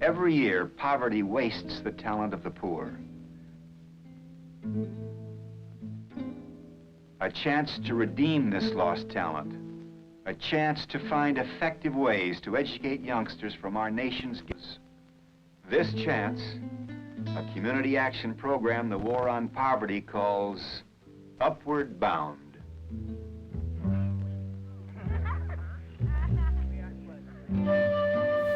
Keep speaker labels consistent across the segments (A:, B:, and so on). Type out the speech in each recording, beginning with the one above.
A: Every year, poverty wastes the talent of the poor. A chance to redeem this lost talent. A chance to find effective ways to educate youngsters from our nation's gifts. This chance, a community action program the War on Poverty calls Upward Bound.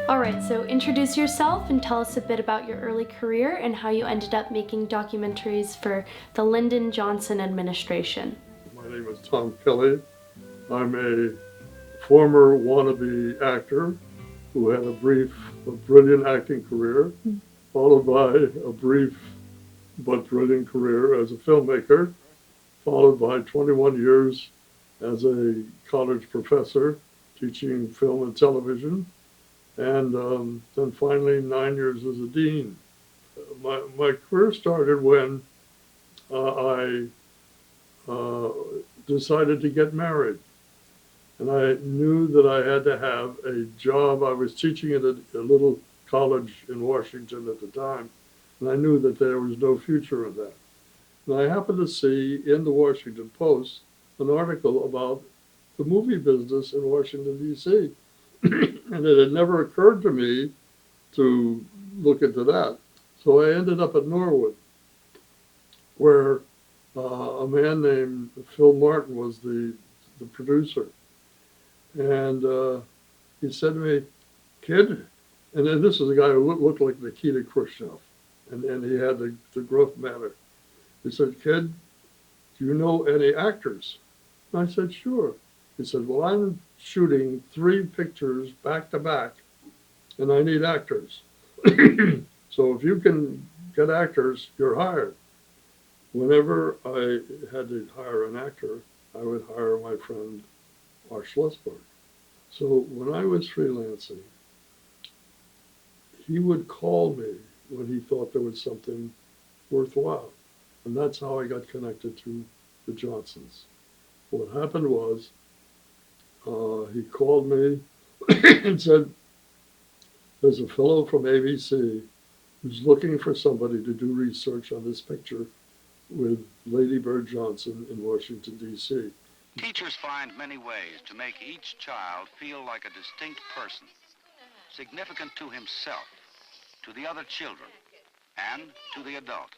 B: All right, so introduce yourself and tell us a bit about your early career and how you ended up making documentaries for the Lyndon Johnson administration.
C: My name is Tom Kelly. I'm a former wannabe actor who had a brief but brilliant acting career, followed by a brief but brilliant career as a filmmaker, followed by 21 years as a college professor teaching film and television, and then finally 9 years as a dean. My career started when I decided to get married. And I knew that I had to have a job. I was teaching at a little college in Washington at the time, and I knew that there was no future in that. And I happened to see in the Washington Post an article about the movie business in Washington, D.C. And it had never occurred to me to look into that. So I ended up at Norwood, where a man named Phil Martin was the producer. And he said to me, "Kid," and then this is a guy who looked like Nikita Khrushchev, and he had the gruff manner. He said, "Kid, do you know any actors?" And I said, "Sure." He said, "Well, I'm shooting 3 pictures back to back, and I need actors. So if you can get actors, you're hired." Whenever I had to hire an actor, I would hire my friend Art Schlossberg. So when I was freelancing, he would call me when he thought there was something worthwhile. And that's how I got connected to the Johnsons. What happened was, he called me and said, "There's a fellow from ABC who's looking for somebody to do research on this picture with Lady Bird Johnson in Washington, D.C.
D: Teachers find many ways to make each child feel like a distinct person, significant to himself, to the other children, and to the adult.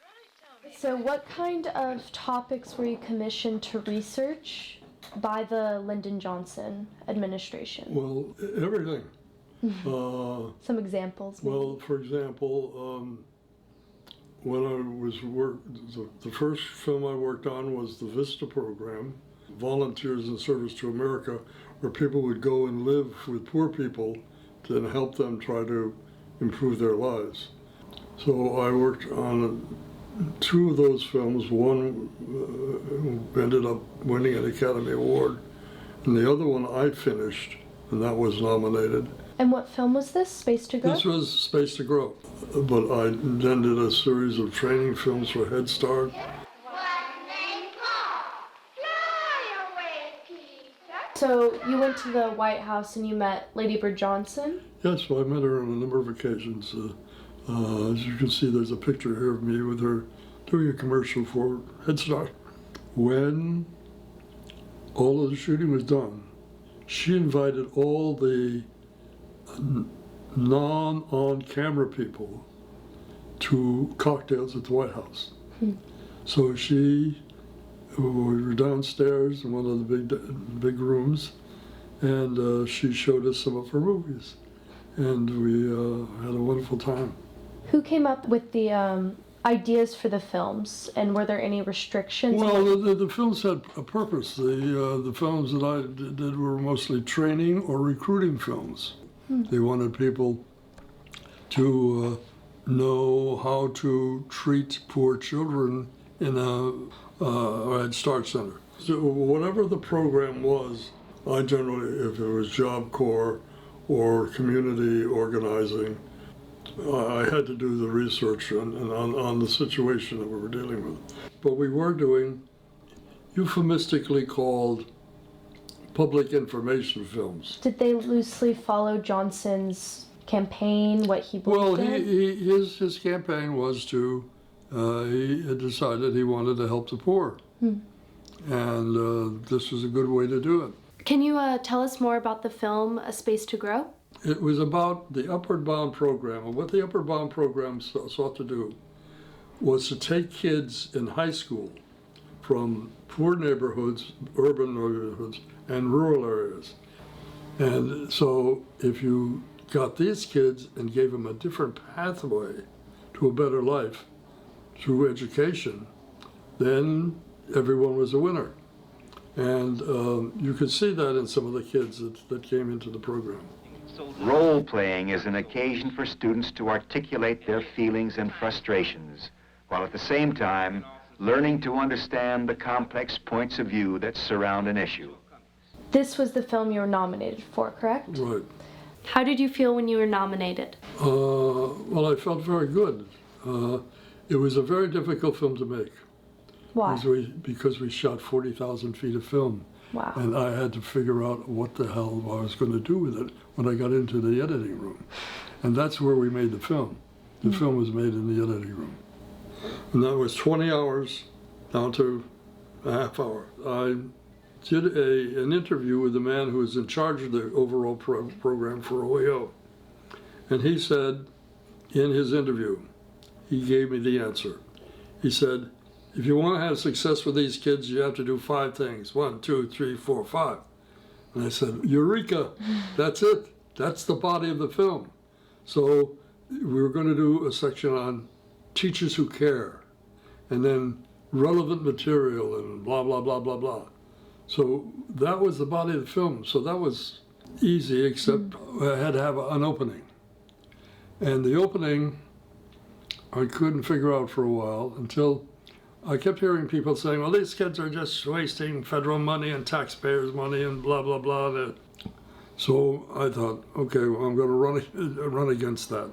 B: So what kind of topics were you commissioned to research by the Lyndon Johnson administration?
C: Well, everything.
B: Some examples, maybe.
C: Well, for example, when I was the first film I worked on was the VISTA program, Volunteers in Service to America, where people would go and live with poor people to help them try to improve their lives. So I worked on 2 of those films. One ended up winning an Academy Award, and the other one I finished, and that was nominated.
B: And what film was this, Space to Grow?
C: This was Space to Grow, but I then did a series of training films for Head Start.
B: So you went to the White House and you met Lady Bird Johnson?
C: Yes, well, I met her on a number of occasions. As you can see, there's a picture here of me with her doing a commercial for Head Start. When all of the shooting was done, she invited all the non-on-camera people to cocktails at the White House. So we were downstairs in one of the big rooms, and she showed us some of her movies, and we had a wonderful time.
B: Who came up with the ideas for the films, and were there any restrictions?
C: Well, the films had a purpose. The films that I did were mostly training or recruiting films. They wanted people to know how to treat poor children in a Head Start center. So whatever the program was, I generally, if it was Job Corps or community organizing, I had to do the research on the situation that we were dealing with. But we were doing euphemistically called public information films.
B: Did they loosely follow Johnson's campaign, what he
C: Well,
B: believed in?
C: his campaign was to, he had decided he wanted to help the poor. And this was a good way to do it.
B: Can you tell us more about the film A Space to Grow?
C: It was about the Upward Bound program. And what the Upward Bound program sought to do was to take kids in high school from poor neighborhoods, urban neighborhoods, and rural areas. And so if you got these kids and gave them a different pathway to a better life through education, then everyone was a winner. And you could see that in some of the kids that came into the program.
A: Role-playing is an occasion for students to articulate their feelings and frustrations, while at the same time learning to understand the complex points of view that surround an issue.
B: This was the film you were nominated for, correct?
C: Right.
B: How did you feel when you were nominated?
C: Well, I felt very good. It was a very difficult film to make.
B: Why?
C: Because we shot 40,000 feet of film.
B: Wow.
C: And I had to figure out what the hell I was going to do with it when I got into the editing room. And that's where we made the film. The film was made in the editing room. And that was 20 hours down to a half hour. I did an interview with the man who was in charge of the overall program for OEO. And he said, in his interview, he gave me the answer. He said, if you want to have success with these kids, you have to do 5 things. 1, 2, 3, 4, 5. And I said, Eureka, that's it. That's the body of the film. So we were going to do a section on teachers who care, and then relevant material and blah, blah, blah, blah, blah. So that was the body of the film. So that was easy, except I had to have an opening. And the opening, I couldn't figure out for a while until I kept hearing people saying, well, these kids are just wasting federal money and taxpayers' money and blah, blah, blah. So I thought, okay, well, I'm going to run against that.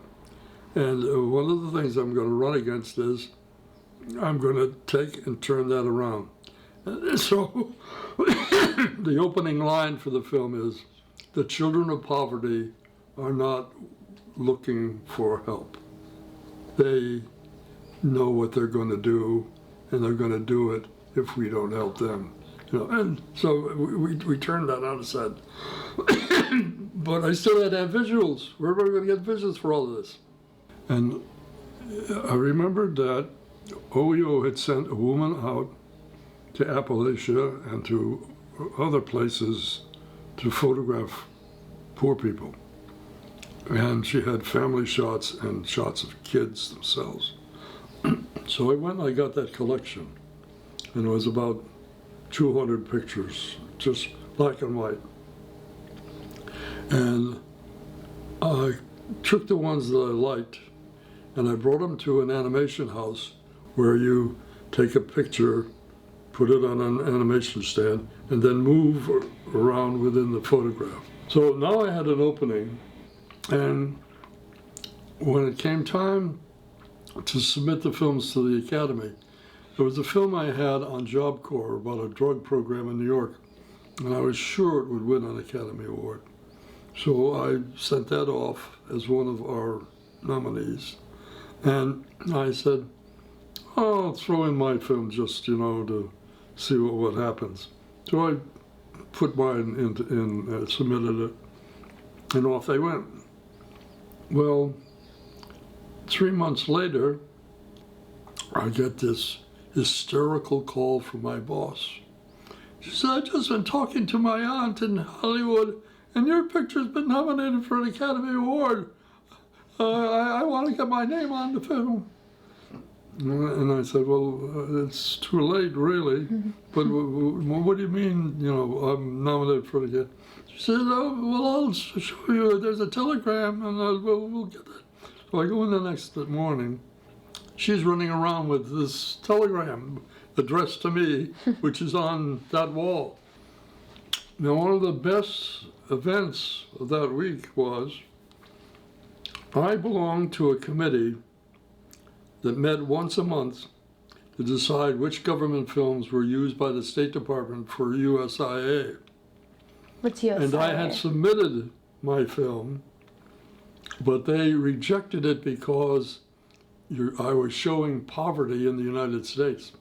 C: And one of the things I'm going to run against is I'm going to take and turn that around. And so the opening line for the film is, the children of poverty are not looking for help. They know what they're going to do, and they're going to do it if we don't help them. You know, and so we turned that on its head. But I still had to have visuals. Where were we going to get visuals for all of this? And I remembered that OEO had sent a woman out to Appalachia and to other places to photograph poor people. And she had family shots and shots of kids themselves. So I went and I got that collection, and it was about 200 pictures, just black and white. And I took the ones that I liked, and I brought them to an animation house where you take a picture, put it on an animation stand, and then move around within the photograph. So now I had an opening, and when it came time to submit the films to the Academy, there was a film I had on Job Corps about a drug program in New York, and I was sure it would win an Academy Award. So I sent that off as one of our nominees. And I said, oh, I'll throw in my film just, you know, to see what happens. So I put mine in, submitted it, and off they went. Well, 3 months later, I get this hysterical call from my boss. She said, I've just been talking to my aunt in Hollywood, and your picture's been nominated for an Academy Award. I want to get my name on the film. And I said, well, it's too late, really. But what do you mean, you know, I'm nominated for the Academy? She said, oh, well, I'll show you. There's a telegram, and we'll get that. So I go in the next morning. She's running around with this telegram addressed to me, which is on that wall. Now, one of the best events of that week was I belonged to a committee that met once a month to decide which government films were used by the State Department for USIA.
B: What's USIA?
C: And I had submitted my film but they rejected it because I was showing poverty in the United States.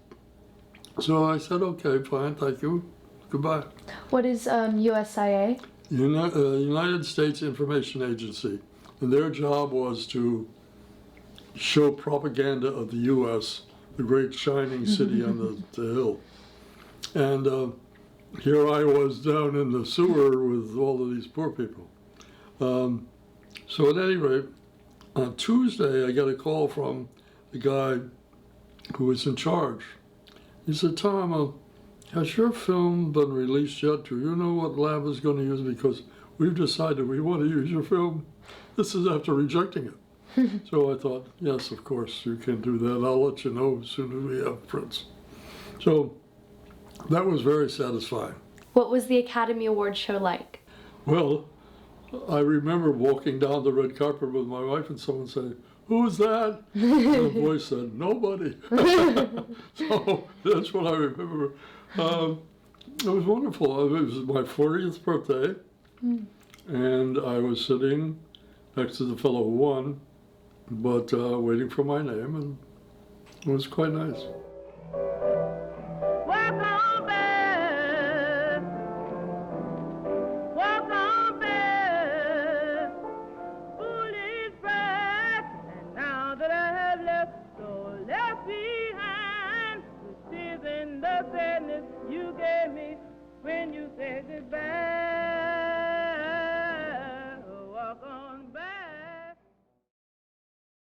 C: So I said, okay, fine, thank you, goodbye.
B: What is USIA?
C: United States Information Agency, and their job was to show propaganda of the U.S., the great shining city on the hill. And here I was down in the sewer with all of these poor people. So at any rate, on Tuesday, I got a call from the guy who was in charge. He said, Tom, has your film been released yet? Do you know what lab is going to use? Because we've decided we want to use your film. This is after rejecting it. So I thought, yes, of course, you can do that. I'll let you know as soon as we have prints. So that was very satisfying.
B: What was the Academy Awards show like?
C: Well, I remember walking down the red carpet with my wife and someone saying, "Who's that?" And a voice said, "Nobody." So that's what I remember. It was wonderful. It was my 40th birthday, and I was sitting next to the fellow who won, but waiting for my name, and it was quite nice.
E: You gave me when you said goodbye.